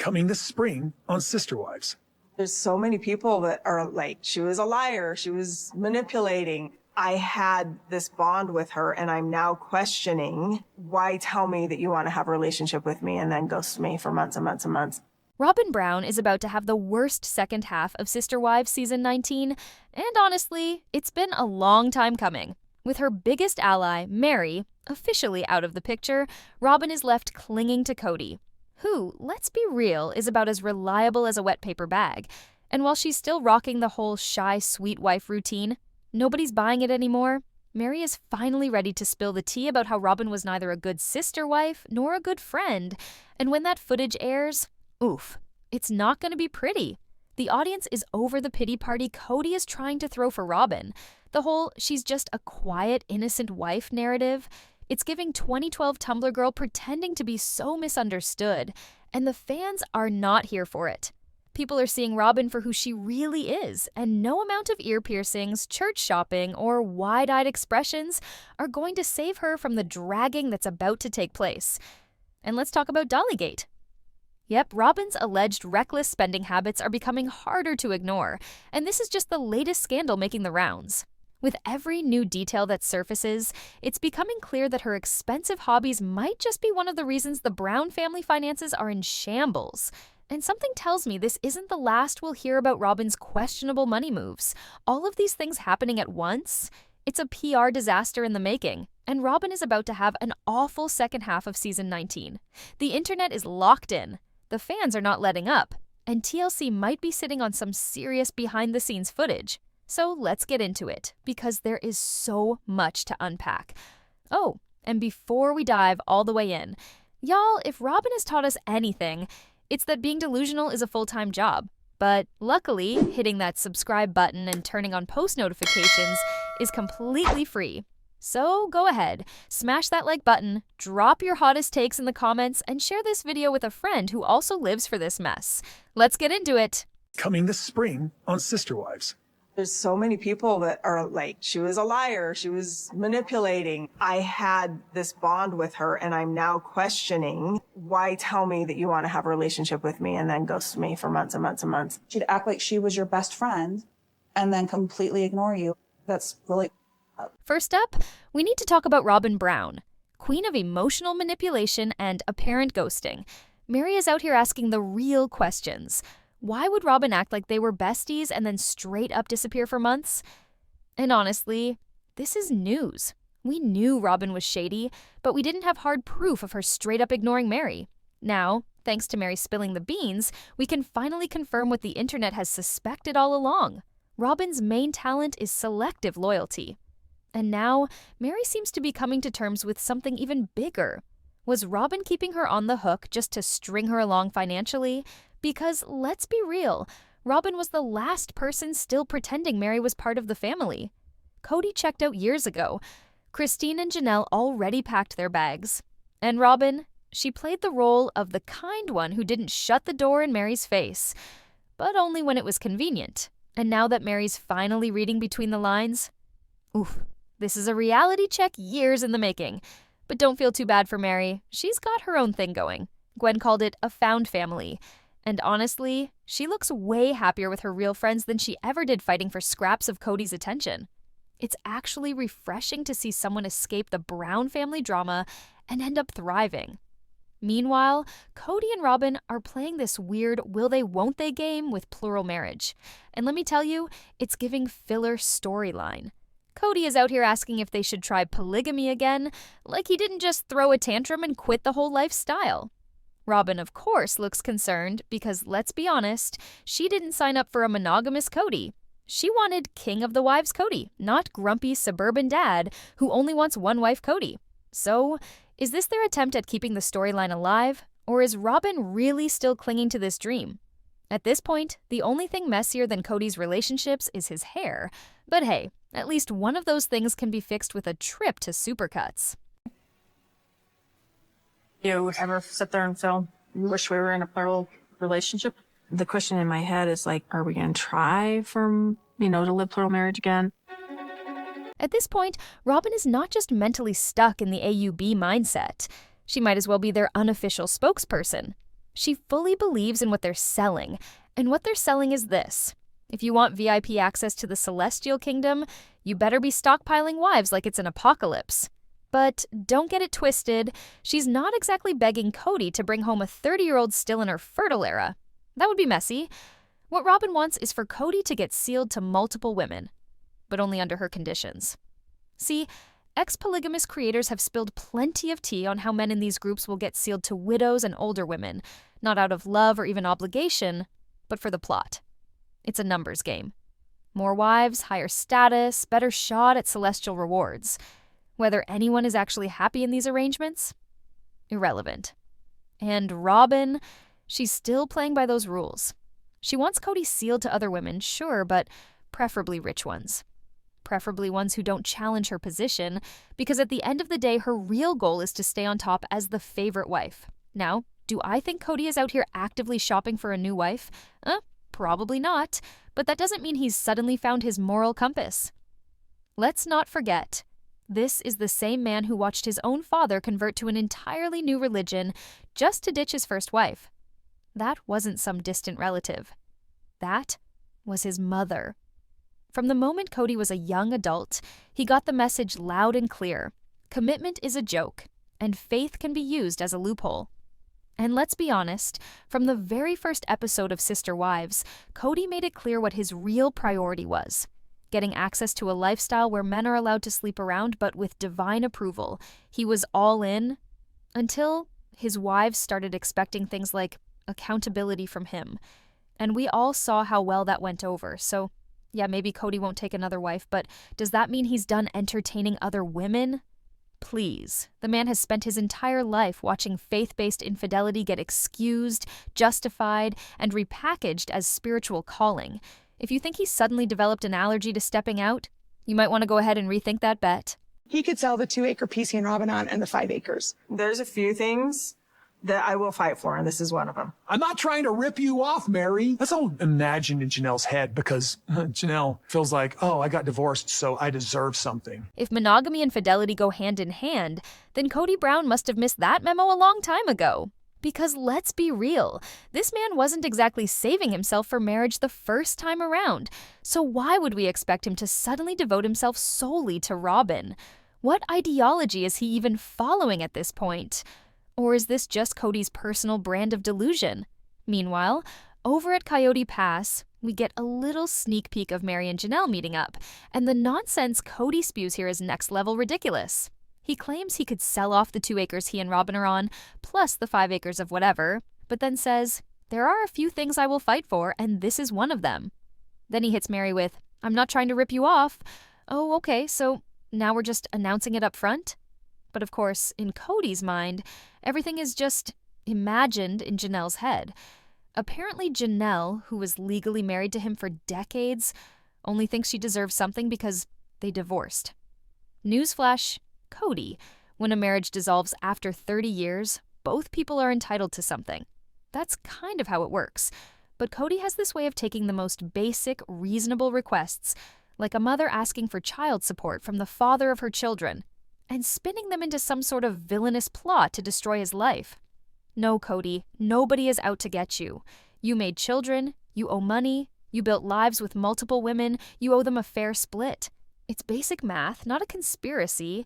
coming this spring on Sister Wives. There's so many people that are like, she was a liar, she was manipulating. I had this bond with her, and I'm now questioning, why tell me that you want to have a relationship with me and then ghost me for months and months and months? Robyn Brown is about to have the worst second half of Sister Wives season 19, and honestly, it's been a long time coming. With her biggest ally, Meri, officially out of the picture, Robyn is left clinging to Kody, who, let's be real, is about as reliable as a wet paper bag. And while she's still rocking the whole shy, sweet wife routine, nobody's buying it anymore. Meri is finally ready to spill the tea about how Robyn was neither a good sister wife nor a good friend. And when that footage airs, oof, it's not going to be pretty. The audience is over the pity party Kody is trying to throw for Robyn. The whole she's just a quiet, innocent wife narrative. It's giving 2012 Tumblr girl pretending to be so misunderstood, and the fans are not here for it. People are seeing Robyn for who she really is, and no amount of ear piercings, church shopping, or wide-eyed expressions are going to save her from the dragging that's about to take place. And let's talk about Dollygate. Yep, Robyn's alleged reckless spending habits are becoming harder to ignore, and this is just the latest scandal making the rounds. With every new detail that surfaces, it's becoming clear that her expensive hobbies might just be one of the reasons the Brown family finances are in shambles. And something tells me this isn't the last we'll hear about Robyn's questionable money moves. All of these things happening at once? It's a PR disaster in the making, and Robyn is about to have an awful second half of season 19. The internet is locked in. The fans are not letting up, and TLC might be sitting on some serious behind-the-scenes footage. So let's get into it, because there is so much to unpack. Oh, and before we dive all the way in, y'all, if Robyn has taught us anything, it's that being delusional is a full-time job. But luckily, hitting that subscribe button and turning on post notifications is completely free. So go ahead, smash that like button, drop your hottest takes in the comments, and share this video with a friend who also lives for this mess. Let's get into it. Coming this spring on Sister Wives. There's so many people that are like, she was a liar, she was manipulating. I had this bond with her, and I'm now questioning, why tell me that you want to have a relationship with me and then ghost me for months and months and months? She'd act like she was your best friend and then completely ignore you. That's really... First up, we need to talk about Robyn Brown, queen of emotional manipulation and apparent ghosting. Meri is out here asking the real questions. Why would Robyn act like they were besties and then straight up disappear for months? And honestly, this is news. We knew Robyn was shady, but we didn't have hard proof of her straight up ignoring Meri. Now, thanks to Meri spilling the beans, we can finally confirm what the internet has suspected all along. Robyn's main talent is selective loyalty. And now, Meri seems to be coming to terms with something even bigger. Was Robyn keeping her on the hook just to string her along financially? Because, let's be real, Robyn was the last person still pretending Meri was part of the family. Kody checked out years ago. Christine and Janelle already packed their bags. And Robyn, she played the role of the kind one who didn't shut the door in Meri's face. But only when it was convenient. And now that Meri's finally reading between the lines, oof, this is a reality check years in the making. But don't feel too bad for Meri. She's got her own thing going. Gwen called it a found family. And honestly, she looks way happier with her real friends than she ever did fighting for scraps of Kody's attention. It's actually refreshing to see someone escape the Brown family drama and end up thriving. Meanwhile, Cody and Robin are playing this weird will they won't they game with plural marriage. And let me tell you, it's giving filler storyline. Kody is out here asking if they should try polygamy again, like he didn't just throw a tantrum and quit the whole lifestyle. Robyn, of course, looks concerned because, let's be honest, she didn't sign up for a monogamous Kody. She wanted King of the Wives Kody, not grumpy suburban dad who only wants one wife Kody. So, is this their attempt at keeping the storyline alive, or is Robyn really still clinging to this dream? At this point, the only thing messier than Kody's relationships is his hair. But hey, at least one of those things can be fixed with a trip to Supercuts. You ever sit there and feel you wish we were in a plural relationship? The question in my head is like, are we going to try to live plural marriage again? At this point, Robyn is not just mentally stuck in the AUB mindset. She might as well be their unofficial spokesperson. She fully believes in what they're selling, and what they're selling is this. If you want VIP access to the celestial kingdom, you better be stockpiling wives like it's an apocalypse. But don't get it twisted, she's not exactly begging Kody to bring home a 30-year-old still in her fertile era. That would be messy. What Robyn wants is for Kody to get sealed to multiple women, but only under her conditions. See, ex-polygamous creators have spilled plenty of tea on how men in these groups will get sealed to widows and older women, not out of love or even obligation, but for the plot. It's a numbers game. More wives, higher status, better shot at celestial rewards. Whether anyone is actually happy in these arrangements? Irrelevant. And Robyn, she's still playing by those rules. She wants Kody sealed to other women, sure, but preferably rich ones. Preferably ones who don't challenge her position, because at the end of the day, her real goal is to stay on top as the favorite wife. Now, do I think Kody is out here actively shopping for a new wife? Probably not, but that doesn't mean he's suddenly found his moral compass. Let's not forget, this is the same man who watched his own father convert to an entirely new religion just to ditch his first wife. That wasn't some distant relative. That was his mother. From the moment Kody was a young adult, he got the message loud and clear. Commitment is a joke, and faith can be used as a loophole. And let's be honest, from the very first episode of Sister Wives, Kody made it clear what his real priority was. Getting access to a lifestyle where men are allowed to sleep around, but with divine approval. He was all in, until his wives started expecting things like accountability from him. And we all saw how well that went over, so yeah, maybe Kody won't take another wife, but does that mean he's done entertaining other women? Please. The man has spent his entire life watching faith-based infidelity get excused, justified, and repackaged as spiritual calling. If you think he's suddenly developed an allergy to stepping out, you might want to go ahead and rethink that bet. He could sell the 2-acre piece he and Robyn on and the 5 acres. There's a few things that I will fight for, and this is one of them. I'm not trying to rip you off, Meri. That's all imagined in Janelle's head because Janelle feels like, oh, I got divorced, so I deserve something. If monogamy and fidelity go hand in hand, then Kody Brown must have missed that memo a long time ago. Because let's be real, this man wasn't exactly saving himself for marriage the first time around. So why would we expect him to suddenly devote himself solely to Robyn? What ideology is he even following at this point? Or is this just Kody's personal brand of delusion? Meanwhile, over at Coyote Pass, we get a little sneak peek of Meri and Janelle meeting up, and the nonsense Kody spews here is next-level ridiculous. He claims he could sell off the 2 acres he and Robyn are on, plus the 5 acres of whatever, but then says, there are a few things I will fight for, and this is one of them. Then he hits Meri with, I'm not trying to rip you off. Oh, okay, so now we're just announcing it up front? But of course, in Kody's mind, everything is just imagined in Janelle's head. Apparently Janelle, who was legally married to him for decades, only thinks she deserves something because they divorced. Newsflash, Kody. When a marriage dissolves after 30 years, both people are entitled to something. That's kind of how it works. But Kody has this way of taking the most basic, reasonable requests, like a mother asking for child support from the father of her children, and spinning them into some sort of villainous plot to destroy his life. No, Kody, nobody is out to get you. You made children, you owe money, you built lives with multiple women, you owe them a fair split. It's basic math, not a conspiracy.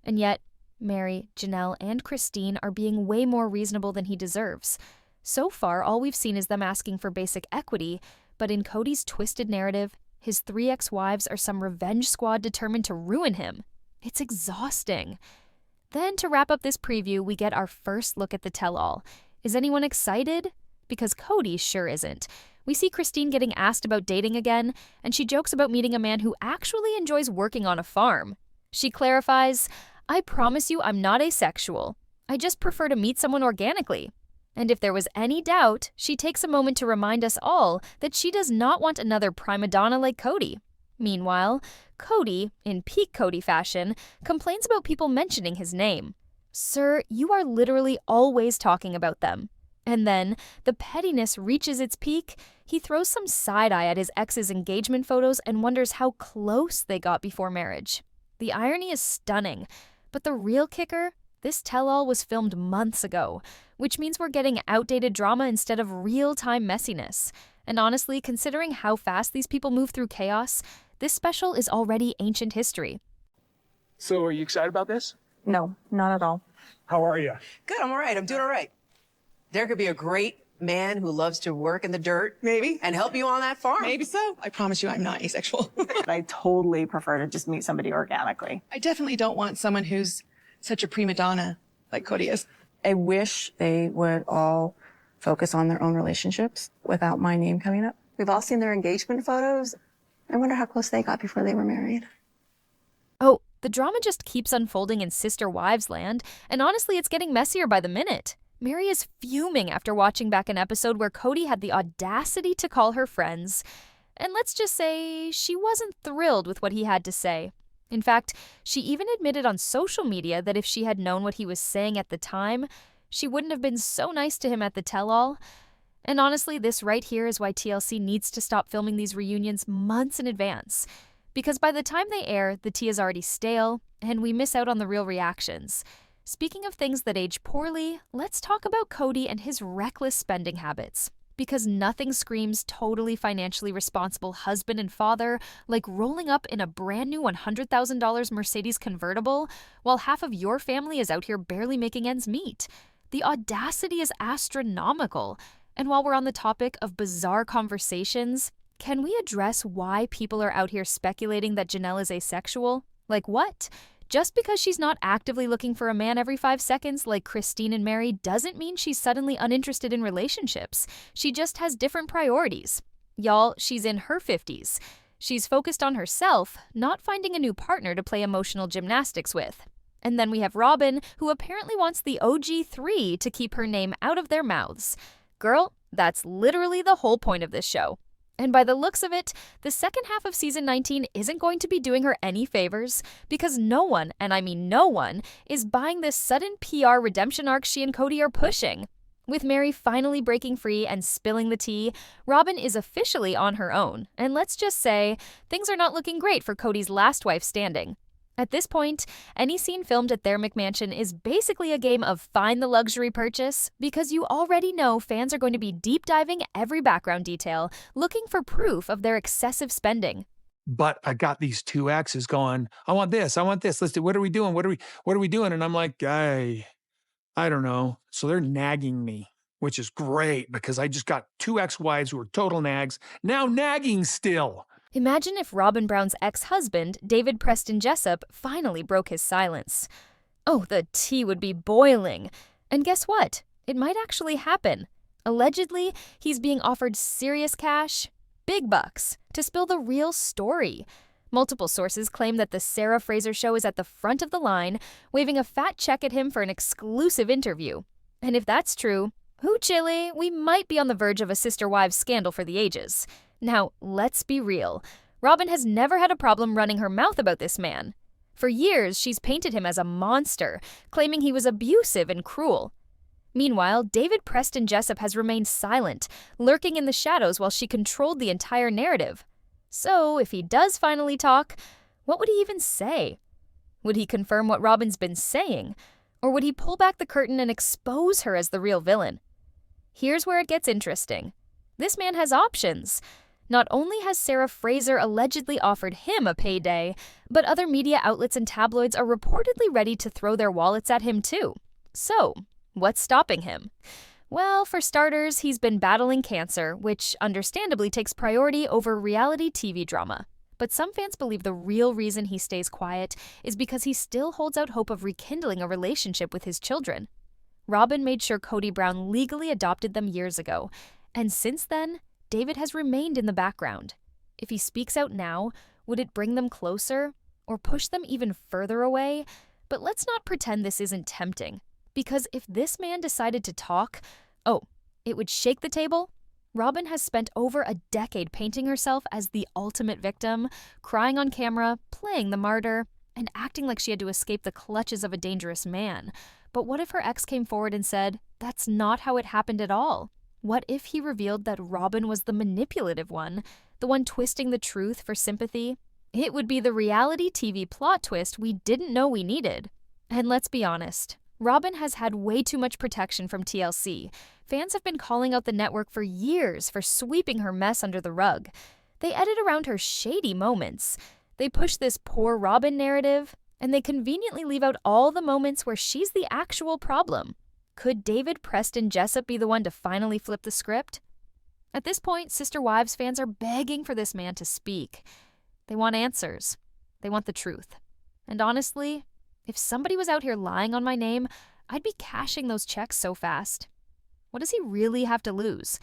And yet, Meri, Janelle, and Christine are being way more reasonable than he deserves. So far, all we've seen is them asking for basic equity, but in Kody's twisted narrative, his 3 ex-wives are some revenge squad determined to ruin him. It's exhausting. Then, to wrap up this preview, we get our first look at the tell-all. Is anyone excited? Because Kody sure isn't. We see Christine getting asked about dating again, and she jokes about meeting a man who actually enjoys working on a farm. She clarifies, I promise you I'm not asexual. I just prefer to meet someone organically. And if there was any doubt, she takes a moment to remind us all that she does not want another prima donna like Kody. Meanwhile, Kody, in peak Kody fashion, complains about people mentioning his name. Sir, you are literally always talking about them. And then, the pettiness reaches its peak, he throws some side-eye at his ex's engagement photos and wonders how close they got before marriage. The irony is stunning, but the real kicker, This tell-all was filmed months ago, which means we're getting outdated drama instead of real-time messiness. And honestly, considering how fast these people move through chaos, this special is already ancient history. So are you excited about this? No, not at all. How are you? Good, I'm all right. I'm doing all right. Derek could be a great man who loves to work in the dirt. Maybe. And help you on that farm. Maybe so. I promise you I'm not asexual. I totally prefer to just meet somebody organically. I definitely don't want someone who's such a prima donna like Kody is. I wish they would all focus on their own relationships without my name coming up. We've all seen their engagement photos. I wonder how close they got before they were married. Oh, the drama just keeps unfolding in sister wives land, and honestly, it's getting messier by the minute. Meri is fuming after watching back an episode where Kody had the audacity to call her friends. And let's just say she wasn't thrilled with what he had to say. In fact, she even admitted on social media that if she had known what he was saying at the time, she wouldn't have been so nice to him at the tell-all. And honestly, this right here is why TLC needs to stop filming these reunions months in advance. Because by the time they air, the tea is already stale, and we miss out on the real reactions. Speaking of things that age poorly, let's talk about Kody and his reckless spending habits. Because nothing screams totally financially responsible husband and father like rolling up in a brand new $100,000 Mercedes convertible while half of your family is out here barely making ends meet. The audacity is astronomical. And while we're on the topic of bizarre conversations, can we address why people are out here speculating that Janelle is asexual? Like what? Just because she's not actively looking for a man every 5 seconds like Christine and Meri doesn't mean she's suddenly uninterested in relationships. She just has different priorities. Y'all, she's in her 50s. She's focused on herself, not finding a new partner to play emotional gymnastics with. And then we have Robyn, who apparently wants the OG3 to keep her name out of their mouths. Girl, that's literally the whole point of this show. And by the looks of it, the second half of season 19 isn't going to be doing her any favors because no one, and I mean no one, is buying this sudden PR redemption arc she and Kody are pushing. With Meri finally breaking free and spilling the tea, Robyn is officially on her own. And let's just say, things are not looking great for Kody's last wife standing. At this point, any scene filmed at their McMansion is basically a game of find the luxury purchase because you already know fans are going to be deep diving every background detail, looking for proof of their excessive spending. But I got these two exes going, I want this. Let's do, what are we doing? What are we doing? And I'm like, I don't know. So they're nagging me, which is great because I just got two ex-wives who are total nags, now nagging still. Imagine if Robyn Brown's ex-husband, David Preston Jessup, finally broke his silence. Oh, the tea would be boiling. And guess what? It might actually happen. Allegedly, he's being offered serious cash, big bucks, to spill the real story. Multiple sources claim that the Sarah Fraser show is at the front of the line, waving a fat check at him for an exclusive interview. And if that's true, hoo chilly, we might be on the verge of a sister wives scandal for the ages. Now, let's be real. Robyn has never had a problem running her mouth about this man. For years, she's painted him as a monster, claiming he was abusive and cruel. Meanwhile, David Preston Jessup has remained silent, lurking in the shadows while she controlled the entire narrative. So, if he does finally talk, what would he even say? Would he confirm what Robyn's been saying? Or would he pull back the curtain and expose her as the real villain? Here's where it gets interesting. This man has options. Not only has Sarah Fraser allegedly offered him a payday, but other media outlets and tabloids are reportedly ready to throw their wallets at him too. So, what's stopping him? Well, for starters, he's been battling cancer, which understandably takes priority over reality TV drama. But some fans believe the real reason he stays quiet is because he still holds out hope of rekindling a relationship with his children. Robyn made sure Kody Brown legally adopted them years ago, and since then, David has remained in the background. If he speaks out now, would it bring them closer or push them even further away? But let's not pretend this isn't tempting, because if this man decided to talk, it would shake the table. Robyn has spent over a decade painting herself as the ultimate victim, crying on camera, playing the martyr, and acting like she had to escape the clutches of a dangerous man. But what if her ex came forward and said, that's not how it happened at all? What if he revealed that Robyn was the manipulative one, the one twisting the truth for sympathy? It would be the reality TV plot twist we didn't know we needed. And let's be honest, Robyn has had way too much protection from TLC. Fans have been calling out the network for years for sweeping her mess under the rug. They edit around her shady moments. They push this poor Robyn narrative, and they conveniently leave out all the moments where she's the actual problem. Could David Preston Jessup be the one to finally flip the script? At this point, Sister Wives fans are begging for this man to speak. They want answers. They want the truth. And honestly, if somebody was out here lying on my name, I'd be cashing those checks so fast. What does he really have to lose?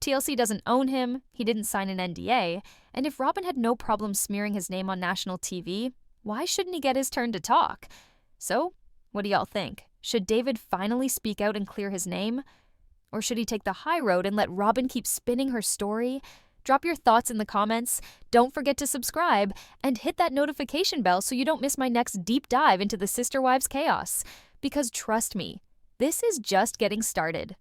TLC doesn't own him, he didn't sign an NDA, and if Robyn had no problem smearing his name on national TV, why shouldn't he get his turn to talk? So, what do y'all think? Should David finally speak out and clear his name? Or should he take the high road and let Robyn keep spinning her story? Drop your thoughts in the comments, don't forget to subscribe, and hit that notification bell so you don't miss my next deep dive into the Sister Wives chaos. Because trust me, this is just getting started.